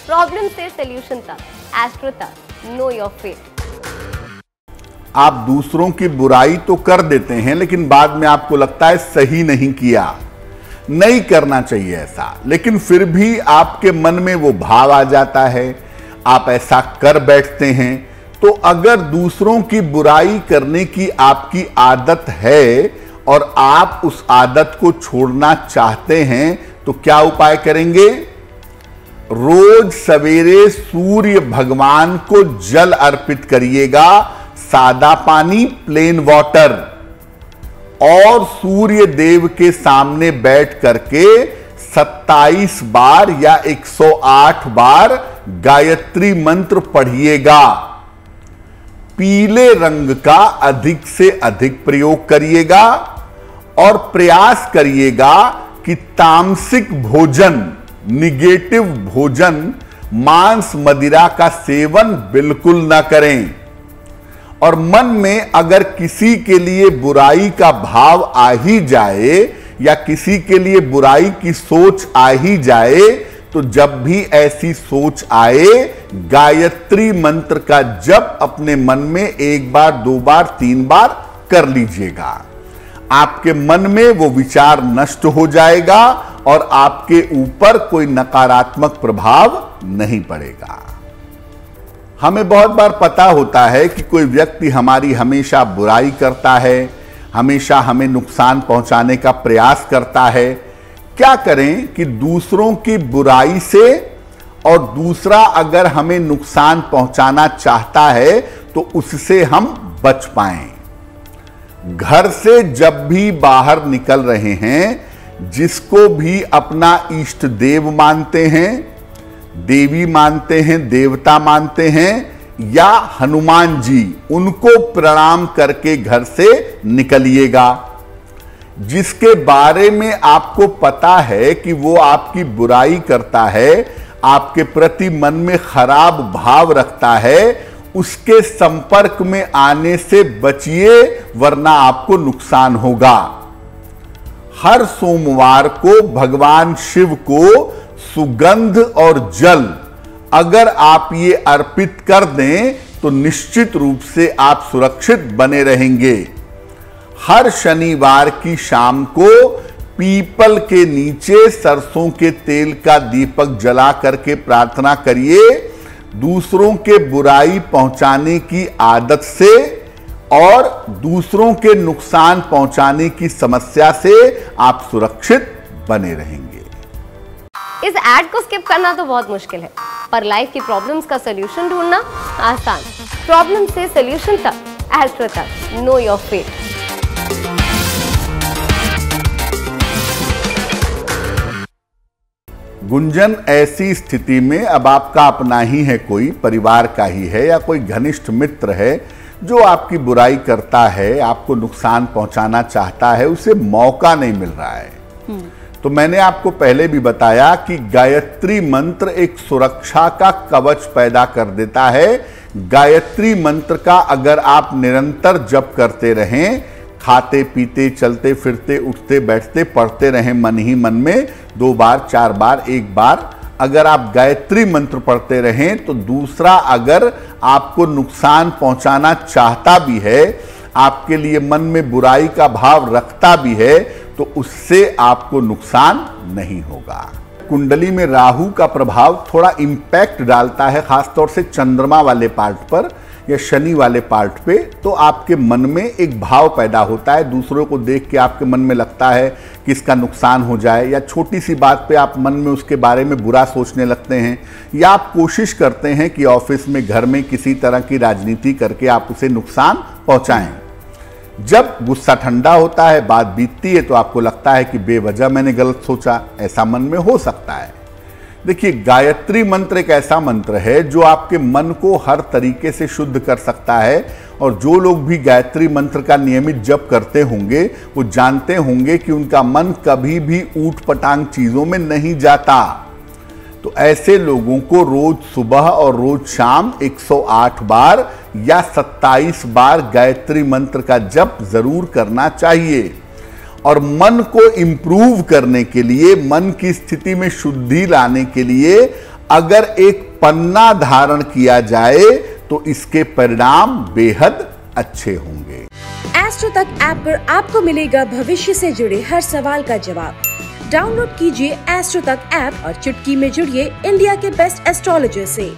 Problem से solution तक, astro तक, नो योर फेट। आप दूसरों की बुराई तो कर देते हैं, लेकिन बाद में आपको लगता है सही नहीं किया, नहीं करना चाहिए ऐसा, लेकिन फिर भी आपके मन में वो भाव आ जाता है, आप ऐसा कर बैठते हैं। तो अगर दूसरों की बुराई करने की आपकी आदत है और आप उस आदत को छोड़ना चाहते हैं, तो क्या उपाय करेंगे? रोज सवेरे सूर्य भगवान को जल अर्पित करिएगा, सादा पानी, प्लेन वाटर, और सूर्य देव के सामने बैठ करके 27 बार या 108 बार गायत्री मंत्र पढ़िएगा। पीले रंग का अधिक से अधिक प्रयोग करिएगा और प्रयास करिएगा कि तामसिक भोजन, निगेटिव भोजन, मांस मदिरा का सेवन बिल्कुल ना करें। और मन में अगर किसी के लिए बुराई का भाव आ ही जाए या किसी के लिए बुराई की सोच आ ही जाए, तो जब भी ऐसी सोच आए, गायत्री मंत्र का जप अपने मन में 1 बार, 2 बार, 3 बार कर लीजिएगा। आपके मन में वो विचार नष्ट हो जाएगा और आपके ऊपर कोई नकारात्मक प्रभाव नहीं पड़ेगा। हमें बहुत बार पता होता है कि कोई व्यक्ति हमारी हमेशा बुराई करता है, हमेशा हमें नुकसान पहुंचाने का प्रयास करता है। क्या करें कि दूसरों की बुराई से, और दूसरा अगर हमें नुकसान पहुंचाना चाहता है तो उससे हम बच पाएं। घर से जब भी बाहर निकल रहे हैं, जिसको भी अपना इष्ट देव मानते हैं, देवी मानते हैं, देवता मानते हैं, या हनुमान जी, उनको प्रणाम करके घर से निकलिएगा। जिसके बारे में आपको पता है कि वो आपकी बुराई करता है, आपके प्रति मन में खराब भाव रखता है, उसके संपर्क में आने से बचिए, वरना आपको नुकसान होगा। हर सोमवार को भगवान शिव को सुगंध और जल अगर आप ये अर्पित कर दें, तो निश्चित रूप से आप सुरक्षित बने रहेंगे। हर शनिवार की शाम को पीपल के नीचे सरसों के तेल का दीपक जला करके प्रार्थना करिए, दूसरों के बुराई पहुंचाने की आदत से और दूसरों के नुकसान पहुंचाने की समस्या से आप सुरक्षित बने रहेंगे। इस ऐड को स्किप करना तो बहुत मुश्किल है, पर लाइफ की प्रॉब्लम्स का सलूशन ढूंढना आसान। प्रॉब्लम से सलूशन तक, एस्ट्रो तक, नो योर फेट। गुंजन, ऐसी स्थिति में अब आपका अपना ही है, कोई परिवार का ही है या कोई घनिष्ठ मित्र है जो आपकी बुराई करता है, आपको नुकसान पहुंचाना चाहता है, उसे मौका नहीं मिल रहा है। तो मैंने आपको पहले भी बताया कि गायत्री मंत्र एक सुरक्षा का कवच पैदा कर देता है। गायत्री मंत्र का अगर आप निरंतर जप करते रहें, खाते पीते, चलते फिरते, उठते बैठते, पढ़ते रहें मन ही मन में 2 बार, 4 बार, 1 बार, अगर आप गायत्री मंत्र पढ़ते रहें, तो दूसरा अगर आपको नुकसान पहुंचाना चाहता भी है, आपके लिए मन में बुराई का भाव रखता भी है, तो उससे आपको नुकसान नहीं होगा। कुंडली में राहु का प्रभाव थोड़ा इंपैक्ट डालता है, खासतौर से चंद्रमा वाले पार्ट पर या शनि वाले पार्ट पे। तो आपके मन में एक भाव पैदा होता है, दूसरों को देख के आपके मन में लगता है कि इसका नुकसान हो जाए, या छोटी सी बात पे आप मन में उसके बारे में बुरा सोचने लगते हैं, या आप कोशिश करते हैं कि ऑफिस में, घर में किसी तरह की राजनीति करके आप उसे नुकसान पहुंचाएं। जब गुस्सा ठंडा होता है, बात बीतती है, तो आपको लगता है कि बेवजह मैंने गलत सोचा, ऐसा मन में हो सकता है। देखिए, गायत्री मंत्र एक ऐसा मंत्र है जो आपके मन को हर तरीके से शुद्ध कर सकता है, और जो लोग भी गायत्री मंत्र का नियमित जप करते होंगे, वो जानते होंगे कि उनका मन कभी भी ऊट पटांग चीजों में नहीं जाता। तो ऐसे लोगों को रोज सुबह और रोज शाम 108 बार या 27 बार गायत्री मंत्र का जप जरूर करना चाहिए। और मन को इंप्रूव करने के लिए, मन की स्थिति में शुद्धि लाने के लिए अगर एक पन्ना धारण किया जाए तो इसके परिणाम बेहद अच्छे होंगे। एस्ट्रो तक ऐप पर आपको मिलेगा भविष्य से जुड़े हर सवाल का जवाब। डाउनलोड कीजिए एस्ट्रो तक ऐप और चुटकी में जुड़िए इंडिया के बेस्ट एस्ट्रोलॉजर से।